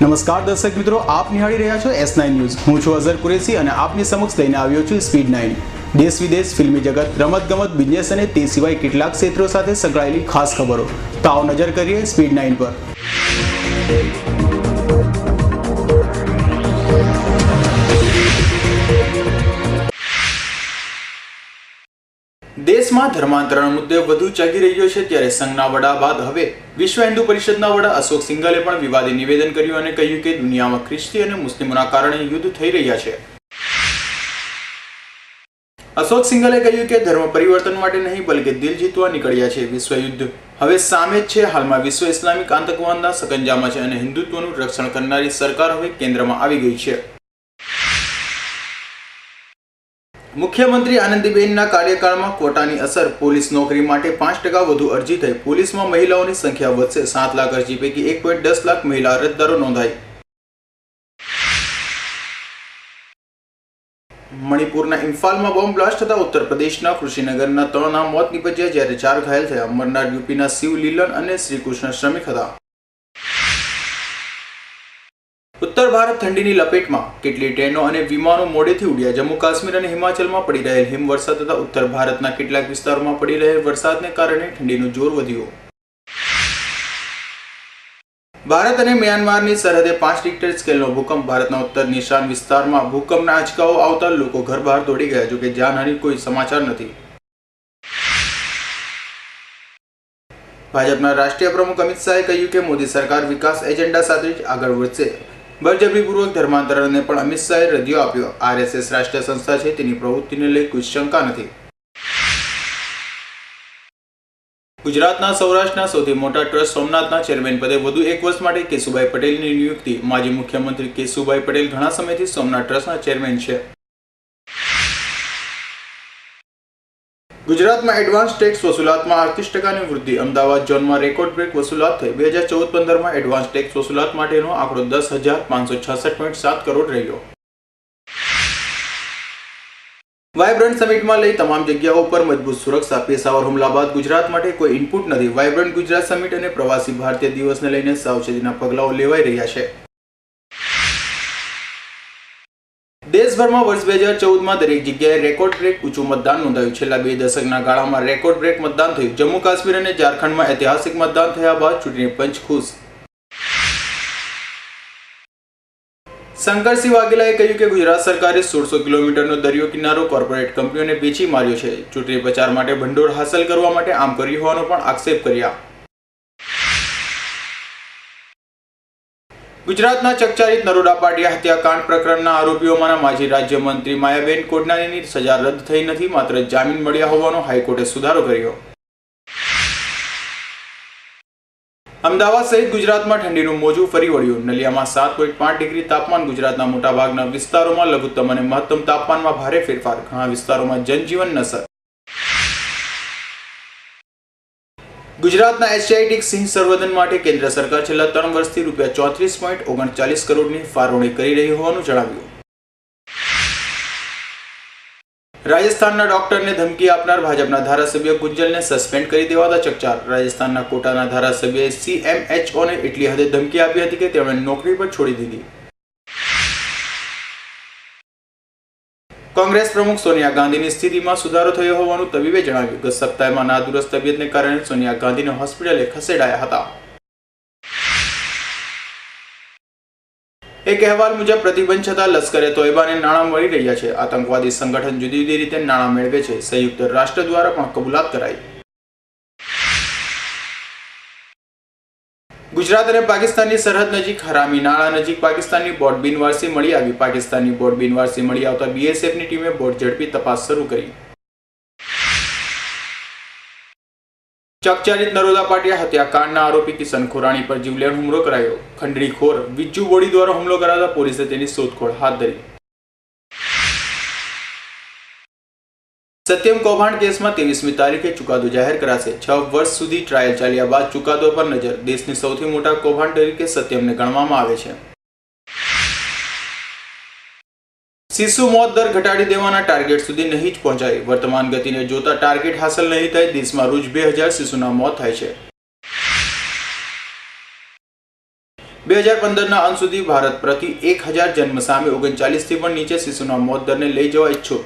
નમસ્કાર દર્શક મિત્રો, આપ નિહાળી રહ્યા છો S9 ન્યૂઝ। હું છું અઝર કુરેશી અને આપની સમક્ષ લઈને આવ્યો છું સ્પીડ 9। દેશ વિદેશ, ફિલ્મી જગત, રમતગમત, બિઝનેસ અને તે સિવાય કેટલાક ક્ષેત્રો સાથે સંકળાયેલી ખાસ ખબરો। તો આવો નજર કરીએ સ્પીડ 9 પર। દેશમાં ધર્માંતરણ મુદ્દે વધુ ચાગી રહ્યો છે ત્યારે સંઘના વડા બાદ હવે વિશ્વ હિન્દુ પરિષદના વડા અશોક સિંઘલે પણ વિવાદી નિવેદન કર્યું અને કહ્યું કે દુનિયામાં ખ્રિસ્તી અને મુસ્લિમોના કારણે યુદ્ધ થઈ રહ્યા છે। અશોક સિંઘલે કહ્યું કે ધર્મ પરિવર્તન માટે નહીં બલકે દિલ જીતવા નીકળ્યા છે। વિશ્વ યુદ્ધ હવે સામે જ છે। હાલમાં વિશ્વ ઇસ્લામિક આતંકવાદના સકંજામાં છે અને હિન્દુત્વનું રક્ષણ કરનારી સરકાર હવે કેન્દ્રમાં આવી ગઈ છે। મુખ્યમંત્રી આનંદીબેનના કાર્યકાળમાં ક્વોટાની અસર, પોલીસ નોકરી માટે 5% વધુ અરજી થઈ। પોલીસમાં મહિલાઓની સંખ્યા વધશે। 7 લાખ અરજી પૈકી 1.10 લાખ મહિલા અરજદારો નોંધાઈ। મણિપુરના ઇમ્ફાલમાં બોમ્બ બ્લાસ્ટ થતા ઉત્તર પ્રદેશના કૃષિનગરના 3ના મોત નીપજ્યા જ્યારે 4 ઘાયલ થયા। મરનાર યુપીના શિવ લીલન અને શ્રીકૃષ્ણ શ્રમિક હતા। ઉત્તર ભારત ઠંડીની લપેટમાં, કેટલી ટ્રેનો અને વિમાનો મોડેથી ઉડ્યા। જમ્મુ કાશ્મીર અને હિમાચલમાં પડી રહેલ હિમવર્ષા તથા ઉત્તર ભારતના કેટલાક વિસ્તારોમાં પડી રહેલ વરસાદને કારણે ઠંડીનું જોર વધ્યું। ભારત અને મ્યાનમારની સરહદે 5 રિક્ટર સ્કેલનો ભૂકંપ। ભારતના ઉત્તર ઈશાન વિસ્તારમાં ભૂકંપના આંચકાઓ આવતા લોકો ઘર બહાર દોડી ગયા, જોકે જાનહાનિ કોઈ સમાચાર નથી। ભાજપના રાષ્ટ્રીય પ્રમુખ અમિત શાહે કહ્યું કે મોદી સરકાર વિકાસ એજન્ડા સાથે જ આગળ વધશે। બળજબરીપૂર્વક ધર્માંતરણને પણ અમિત શાહે રદિયો આપ્યો। આરએસએસ રાષ્ટ્રીય સંસ્થા છે, તેની પ્રવૃત્તિને લઈ કોઈ શંકા નથી। ગુજરાતના સૌરાષ્ટ્રના સૌથી મોટા ટ્રસ્ટ સોમનાથના ચેરમેન પદે વધુ 1 વર્ષ માટે કેશુભાઈ પટેલની નિયુક્તિ। માજી મુખ્યમંત્રી કેશુભાઈ પટેલ ઘણા સમયથી સોમનાથ ટ્રસ્ટના ચેરમેન છે। ગુજરાતમાં એડવાન્સ ટેક્સ વસૂલાતમાં 38%ની વૃદ્ધિ। અમદાવાદ ઝોનમાં રેકોર્ડ બ્રેક વસૂલાત થઈ। 2014-15માં એડવાન્સ ટેક્સ વસૂલાત માટેનો આંકડો 10,566.7 કરોડ રહ્યો। વાયબ્રન્ટ સમિટમાં લઈ તમામ જગ્યાઓ પર મજબૂત સુરક્ષા। પેશાવર હુમલા બાદ ગુજરાત માટે કોઈ ઇનપુટ નથી। વાયબ્રન્ટ ગુજરાત સમિટ અને પ્રવાસી ભારતીય દિવસને લઈને સાવચેતીના પગલાઓ લેવાઈ રહ્યા છે। દેશભરમાં વર્ષ 2014માં દરેક જગ્યાએ રેકોર્ડ બ્રેક ઊંચું મતદાન નોંધાયું। છેલ્લા 2 દશકના ગાળામાં રેકોર્ડ બ્રેક મતદાન થયું। જમ્મુ કાશ્મીર અને ઝારખંડમાં ઐતિહાસિક મતદાન થયા બાદ ચૂંટણી પંચ ખુશ। શંકરસિંહ વાઘેલાએ કહ્યું કે ગુજરાત સરકારે 1600 કિલોમીટરનો દરિયો કિનારો કોર્પોરેટ કંપનીઓને વેચી માર્યો છે। ચૂંટણી પ્રચાર માટે ભંડોળ હાંસલ કરવા માટે આમ કર્યું હોવાનો પણ આક્ષેપ કર્યા। ગુજરાતના ચકચારિત નરોડા પાટિયા હત્યાકાંડ પ્રકરણના આરોપીઓમાંના માજી રાજ્યમંત્રી માયાબેન કોડનાનીની સજા રદ થઈ નથી, માત્ર જામીન મળ્યા હોવાનો હાઈકોર્ટે સુધારો કર્યો। અમદાવાદ સહિત ગુજરાતમાં ઠંડીનું મોજું ફરી વળ્યું। નલિયામાં 7.5 ડિગ્રી તાપમાન। ગુજરાતના મોટાભાગના વિસ્તારોમાં લઘુત્તમ અને મહત્તમ તાપમાનમાં ભારે ફેરફાર। ઘણા વિસ્તારોમાં જનજીવન નસર। ગુજરાતના એશિયાટિક સિંહ સંવર્ધન માટે કેન્દ્ર સરકાર છેલ્લા 3 વર્ષથી ₹34.39 કરોડની ફાળવણી કરી રહી હોવાનું જણાવ્યું। રાજસ્થાનના ડોક્ટરને ધમકી આપનાર ભાજપના ધારાસભ્ય ગુંજલને સસ્પેન્ડ કરી દેવાતા ચકચાર। રાજસ્થાનના કોટાના ધારાસભ્યએ CMHOને એટલી હદે ધમકી આપી હતી કે તેમણે નોકરી પર છોડી દીધી। કોંગ્રેસ પ્રમુખ સોનિયા ગાંધીની સ્થિતિમાં સુધારો થયો હોવાનું તબીબે જણાવ્યું। ગત સપ્તાહમાં નાદુરસ્ત તબિયતને કારણે સોનિયા ગાંધીને હોસ્પિટલે ખસેડાયા હતા। એક અહેવાલ મુજબ પ્રતિબંધ છતાં લશ્કરે તોયબાને નાણાં મળી રહ્યા છે। આતંકવાદી સંગઠન જુદી જુદી રીતે નાણાં મેળવે છે। સંયુક્ત રાષ્ટ્ર દ્વારા પણ કબૂલાત કરાઈ। ગુજરાત અને પાકિસ્તાનની સરહદ નજીક હરામી નાળા નજીક પાકિસ્તાનની બોટ બિનવારસી મળી આવી। પાકિસ્તાનની બોટ બિનવારસી મળી આવતા BSFની ટીમે બોટ ઝડપી તપાસ શરૂ કરી। ચકચારિત નરોડા પાટિયા હત્યાકાંડના આરોપી કિશન ખોરાણી પર જીવલેણ હુમલો કરાયો। ખંડણીખોર વિજ્જુ બોડી દ્વારા હુમલો કરાતા પોલીસે તેની શોધખોળ હાથ ધરી। સત્યમ કૌભાંડ કેસમાં 23મી તારીખે ચુકાદો જાહેર કરાશે। 6 વર્ષ સુધી ટ્રાયલ ચાલ્યા બાદ ચુકાદો પર નજર। દેશની સૌથી મોટા કૌભાંડ તરીકે સત્યમને ગણવામાં આવે છે। શિશુ મોત દર ઘટાડી દેવાના ટાર્ગેટ સુધી નહીં જ પહોંચાય। વર્તમાન ગતિને જોતા ટાર્ગેટ હાંસલ નહીં થાય દેશમાં રોજ 2000 શિશુના મોત થાય છે। 2015ના અંત સુધી ભારત પ્રતિ 1000 જન્મ સામે 39 થી પણ નીચે શિશુના મોત દરને લઈ જવા ઈચ્છો.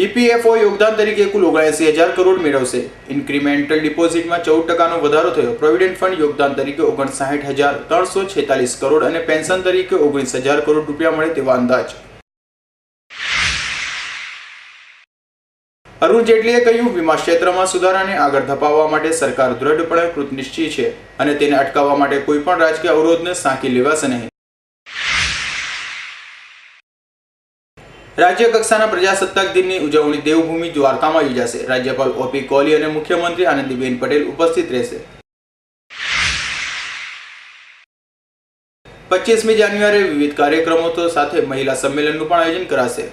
ઈપીએફઓ યોગદાન તરીકે કુલ 79,000 કરોડ મેળવશે. ઇન્ક્રીમેન્ટલ ડિપોઝિટમાં 14% વધારો થયો. પ્રોવિડન્ટ ફંડ યોગદાન તરીકે 59,346 કરોડ અને પેન્શન તરીકે 19,000 કરોડ રૂપિયા મળે તેવા અંદાજ. અરુણ જેટલીએ કહ્યું, વીમા ક્ષેત્રમાં સુધારાને આગળ ધપાવવા માટે સરકાર દૃઢપણે કૃતનિશ્ચયી છે અને તેને અટકાવવા માટે કોઈ પણ રાજકીય અવરોધને સાંકી લેવાશે નહીં. રાજ્ય કક્ષાના પ્રજાસત્તાક દિનની ઉજવણી દેવભૂમિ દ્વારકામાં યોજાશે. રાજ્યપાલ ઓપી કોહલી અને મુખ્યમંત્રી આનંદીબેન પટેલ ઉપસ્થિત રહેશે. 25મી જાન્યુઆરીએ વિવિધ કાર્યક્રમો સાથે મહિલા સંમેલનનું પણ આયોજન કરાશે.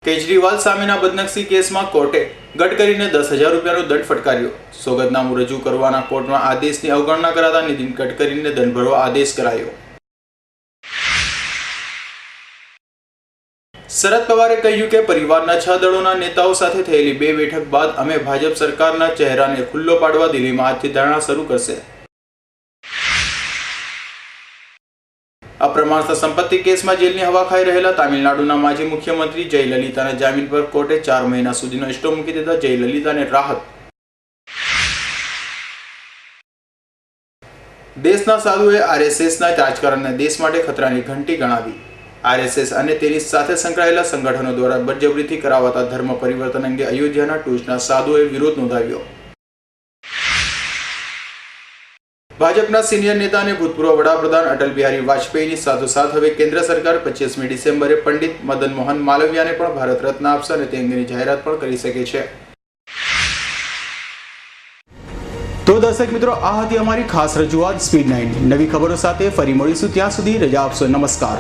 કેજરીવાલ સામેના બદનક્ષી કેસમાં કોર્ટે ગડકરીને 10,000 રૂપિયાનો દંડ ફટકાર્યો. સોગંદનામું રજૂ કરવાના કોર્ટના આદેશની અવગણના કરાતા નીતિન ગડકરીને દંડ ભરવા આદેશ કરાયો. શરદ પવારે કહ્યું કે પરિવારના 6 દળોના નેતાઓ સાથે થયેલી 2 બેઠક બાદ અમે ભાજપ સરકારના ચહેરાને ખુલ્લો પાડવા દિલ્હીમાં આજથી ધરણા શરૂ કરશે. અપ્રમાણતા સંપત્તિ કેસમાં જેલની હવા ખાઈ રહેલા તામિલનાડુના માજી મુખ્યમંત્રી જયલલિતાના જામીન પર કોર્ટે 4 મહિના સુધીનો સ્ટે મૂકી દેતા જયલલિતાને રાહત. દેશના સાધુએ આરએસએસના રાજકારણને દેશ માટે ખતરાની ઘંટી ગણાવી. આરએસએસ અને તેની સાથે સંકળાયેલા સંગઠનો દ્વારા બળજબરીથી કરાવાતા ધર્મ પરિવર્તન અંગે અયોધ્યાના ટૂચના સાધુએ વિરોધ નોંધાવ્યો. ભાજપના સિનિયર નેતા અને ભૂતપૂર્વ વડાપ્રધાન અટલ બિહારી વાજપેયીની સાથોસાથ હવે કેન્દ્ર સરકાર 25મી ડિસેમ્બરે પંડિત મદન મોહન માલવિયાને પણ ભારત રત્ન આપશે અને તે અંગેની જાહેરાત પણ કરી શકે છે. તો દર્શક મિત્રો, આ હતી અમારી ખાસ રજૂઆત સ્પીડ 9. નવી ખબરો સાથે ફરી મળીશું. ત્યાં સુધી રજા આપશો. નમસ્કાર.